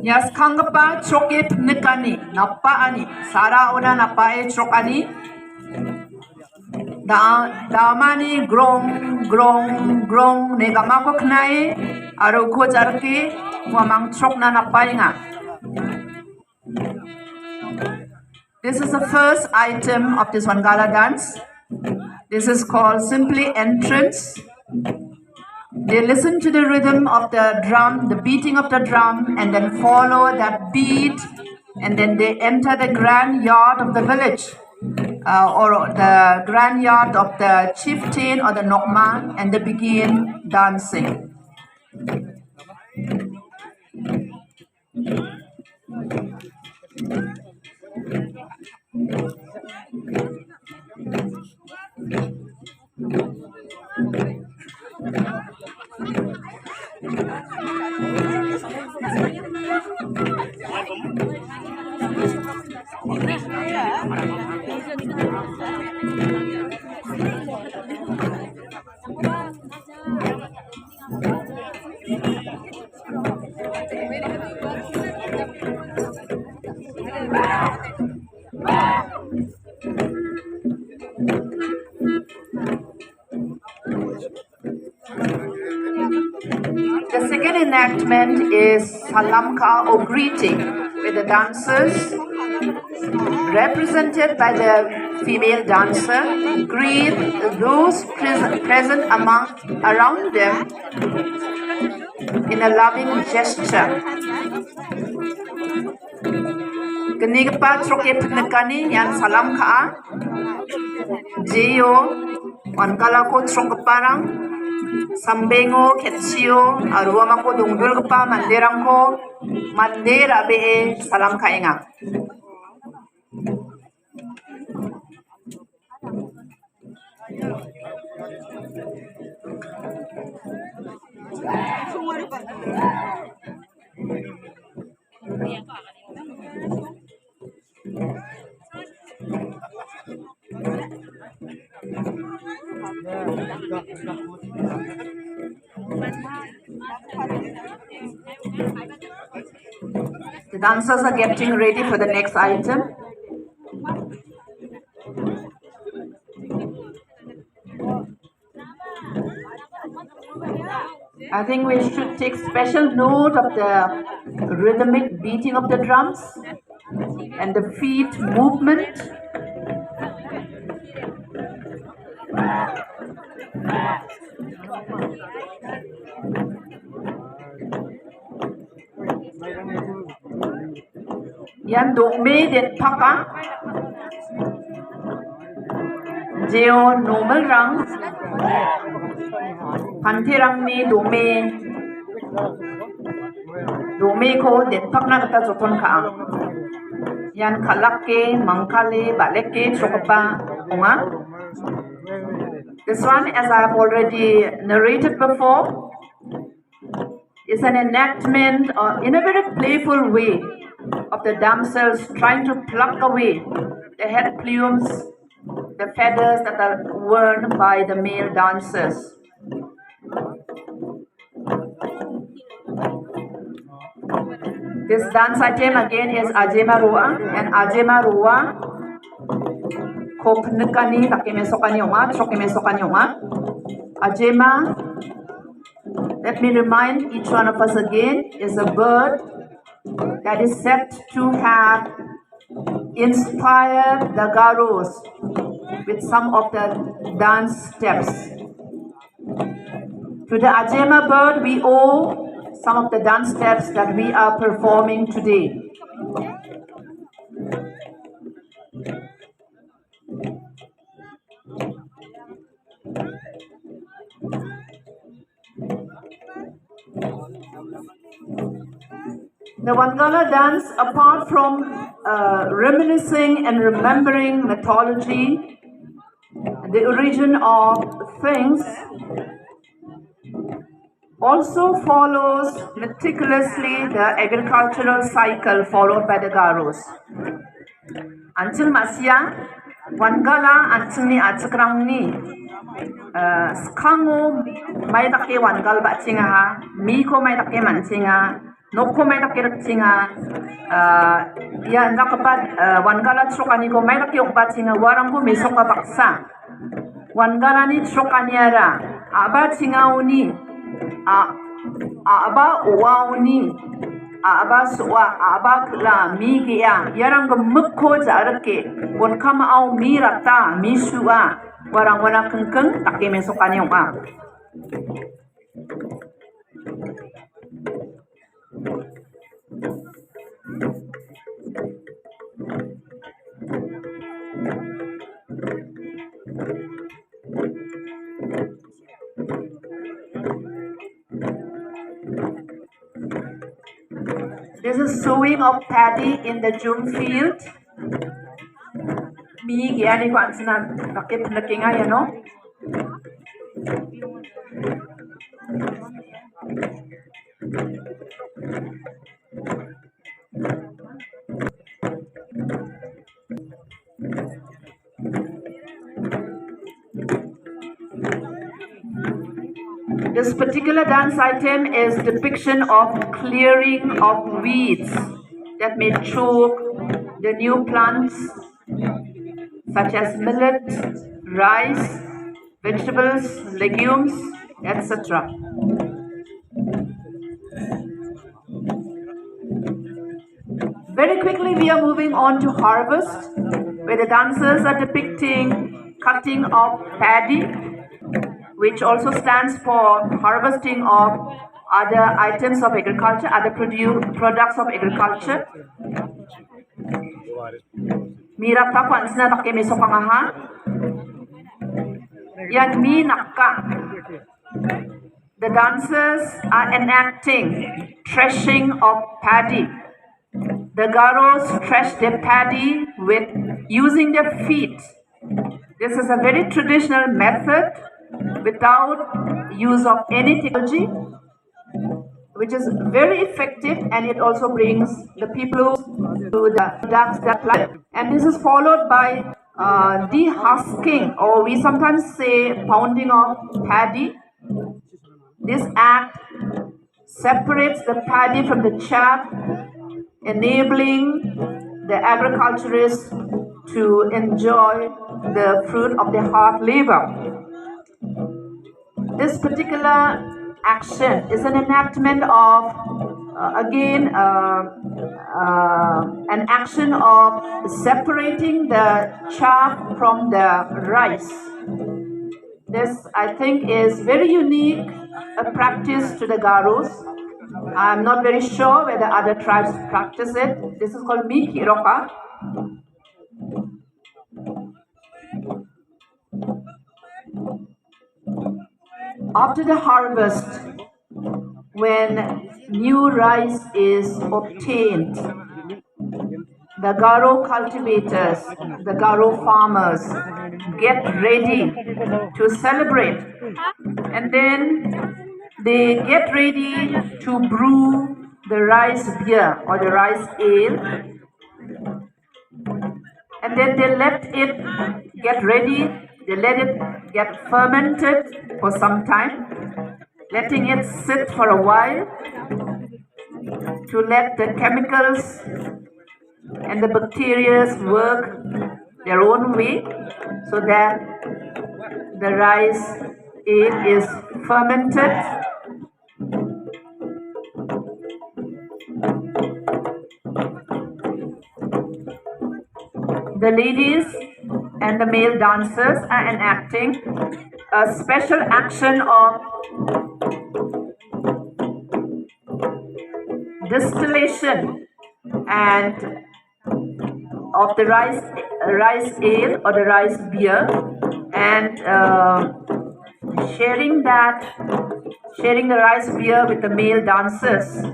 Yes, kangapa chokip nikani napa ani sara ona napa e chokani damani grong negama ko knai aru ko jarki wamang chok na napa inga. This is the first item of this Wangala dance. This is called simply entrance. They listen to the rhythm of the drum, the beating of the drum, and then follow that beat, and then they enter the grand yard of the village, or the grand yard of the chieftain or the nokma, and they begin dancing. The second enactment is salamka or greeting, with the dancers represented by the female dancer greet those present around them in a loving gesture. Kenigpa troke pnekani yan salam ka Jeo Wangala ko troke parang Sambengo ketchio aruama ko dungdul pa manderang ko mandera be salam kainga. The dancers are getting ready for the next item. I think we should take special note of the rhythmic beating of the drums and the feet movement. Yan dome den paka Jeo normal rang Pantirang ni dome ko den pak na kata joton ka yan kalake mangkale baleke chokapa onga. This one, as I have already narrated before, is an enactment in a very playful way of the damsels trying to pluck away the head plumes, the feathers that are worn by the male dancers. This dance item again is Aimara, and Aimara kopnekani takimesokanyonga, chokimesokanyonga. Aima, let me remind each one of us again, is a bird that is said to have inspired the Garos with some of the dance steps. To the Aimara bird, we owe some of the dance steps that we are performing today. The Wangala dance, apart from reminiscing and remembering mythology, the origin of things, also follows meticulously the agricultural cycle followed by the Garos. Until Masya, Wangala until ni Atsakrang ni Skango may take Wangal ba chinga ha, Miko may take man chinga, Noko may take chinga, ya nakapad Wangala chokani ko may take ba chinga, warang ko miso ka baksa. Wangala ni chokaniara, aba chinga uni, aba uwa uni, aba suwa, aba kla mi ya, yarang ko mukko jarake, bon kama au mi rata, mi suwa. Warang wana kengkeng tak mesokan yung This is sowing of paddy in the June field. Mi gani ko ansina takip nakinga ya no. This particular dance item is depiction of clearing of weeds that may choke the new plants such as millet, rice, vegetables, legumes, etc. Very quickly we are moving on to harvest, where the dancers are depicting cutting of paddy, which also stands for harvesting of other items of agriculture, other products of agriculture. Mira ta kwan sina takke meso pangaha. Yan mi nakka. The dancers are enacting threshing of paddy. The Garos thresh their paddy with using their feet. This is a very traditional method without use of any technology, which is very effective, and it also brings the people to the products that life. And this is followed by dehusking, or we sometimes say pounding of paddy. This act separates the paddy from the chaff, enabling the agriculturists to enjoy the fruit of their hard labor. This particular action is an enactment of, an action of separating the chaff from the rice. This, I think, is very unique, a practice to the Garos. I'm not very sure whether other tribes practice it. This is called Miki Roka. After the harvest, when new rice is obtained, the Garo cultivators, the Garo farmers get ready to celebrate, and then they get ready to brew the rice beer or the rice ale, and then they let it get ready, they let it get fermented for some time, letting it sit for a while to let the chemicals and the bacteria work their own way, so that the rice ale is fermented. The ladies and the male dancers are enacting a special action of distillation and of the rice ale or the rice beer, and sharing the rice beer with the male dancers.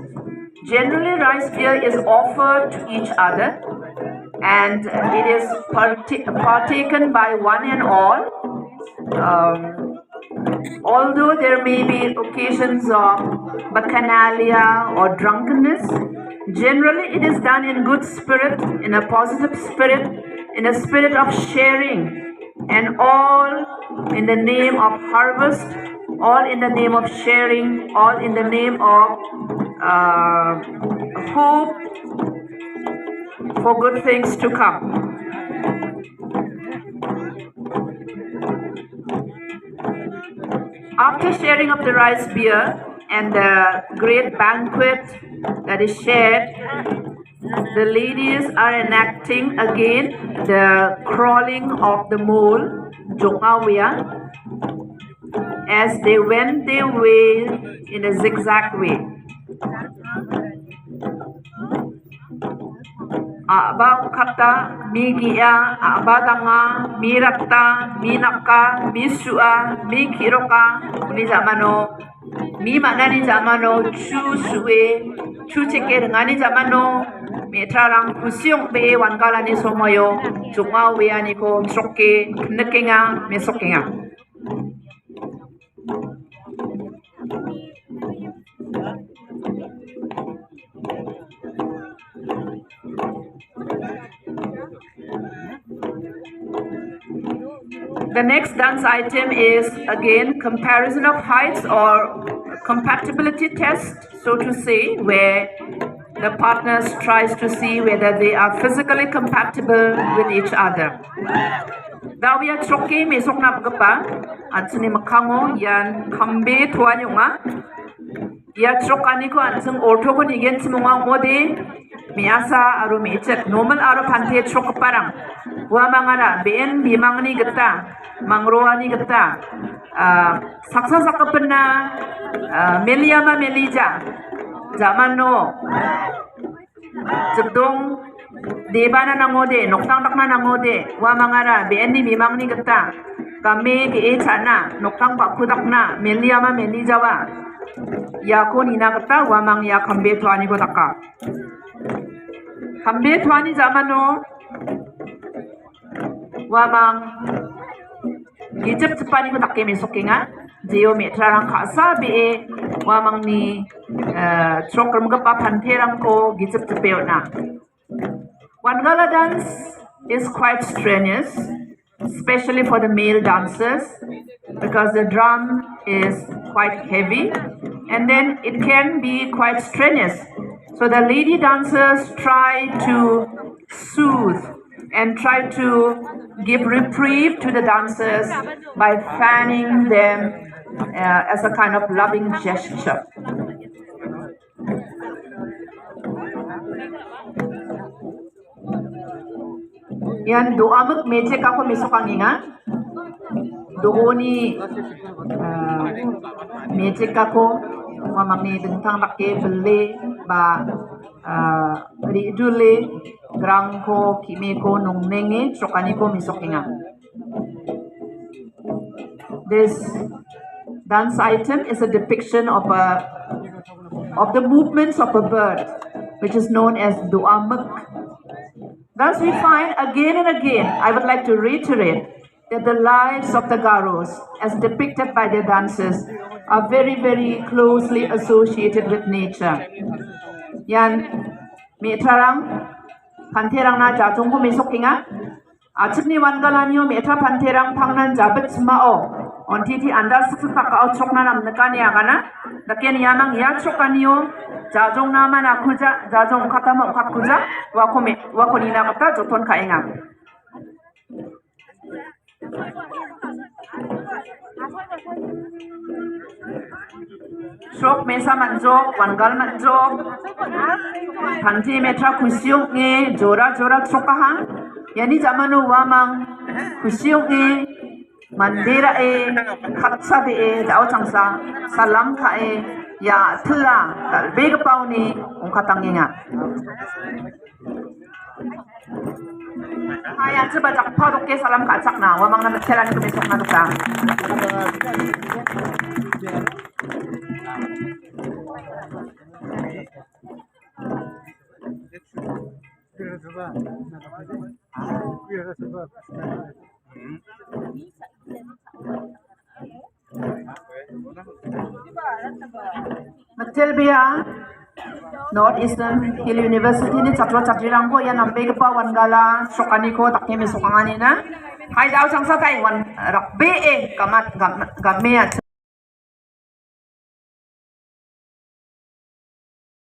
Generally, rice beer is offered to each other, and it is partaken by one and all. Although there may be occasions of bacchanalia or drunkenness, generally it is done in good spirit, in a positive spirit, in a spirit of sharing, and all in the name of harvest, all in the name of sharing, all in the name of hope for good things to come. After sharing of the rice beer and the great banquet that is shared, the ladies are enacting again the crawling of the mole, Jongawea, as they went their way in a zigzag way. Abang kata migia, abadanga, mirakta, minaka, misua, mikiroka, ni zamano, mi mana ni zamano, chu suwe, chu ceke dengan ni zamano, metrarang kusiong be Wangala ni somoyo, junga wea ni ko soke, nekenga, mesokenga. The next dance item is again comparison of heights or compatibility test, so to say, where the partners tries to see whether they are physically compatible with each other. Dawia choki mesok na gapa ansini makango yan kambe tuan yunga ya chokani ko ansung ortho ko nigen simunga mode miasa aru mecek normal aru pante chok parang wa mangara ben bimangni geta mangroani geta saksa sakapna meliama melija zamano jebdong debana nangode noktang takna nangode wa mangara benni bimangni geta kame ke chana noktang pakudakna meliama melijawa ya ko nina geta wa mang ya kambe tuani ko takka kambe tuani zamano wa mang gijep cepani ko takke mesokenga jeo metrarang khasa be wa mang ni chokram gapa phanterang ko gijep cepeona. Wangala dance is quite strenuous, especially for the male dancers, because the drum is quite heavy and then it can be quite strenuous. So the lady dancers try to soothe and try to give reprieve to the dancers by fanning them as a kind of loving gesture. Yan doamuk mejek ako mesokanginga dooni mejek ako mamami dentang takke belle ba ridule grangko kimeko nongnenge chokaniko mesokinga. This dance item is a depiction of the movements of a bird, which is known as doamuk. Thus we find again and again, I would like to reiterate, that the lives of the Garos, as depicted by their dances, are very, very closely associated with nature. Yan, metrarang, panterang na jatong ko mesokinga, achip ni Wangala niyo metra panterang pangnan jabet smao, ontiti anda sakakao chok na namnaka niya kana, dakyan yamang ya choka niyo, jajong naman akuja, jajong katama ukakuja, wako nina kata joton kainga. Shok mesa manjok, Wangal manjok, panti metra kusyong nge, jora chokaha, yani zamanu wamang kusyong nge, mandira katsa dao changsa, salam ya tula, dalbega pao ni ungkatanginga. Ayan, coba jak produk ke salam kacak na, wamang na metselan ko besok na duka. Matilbia Northeastern Hill University ni chatro chatirang ko yan ang bega pa Wangala sokani ko takke mesokangani na hai dao chang sa kai ngon rak be e kamat gamea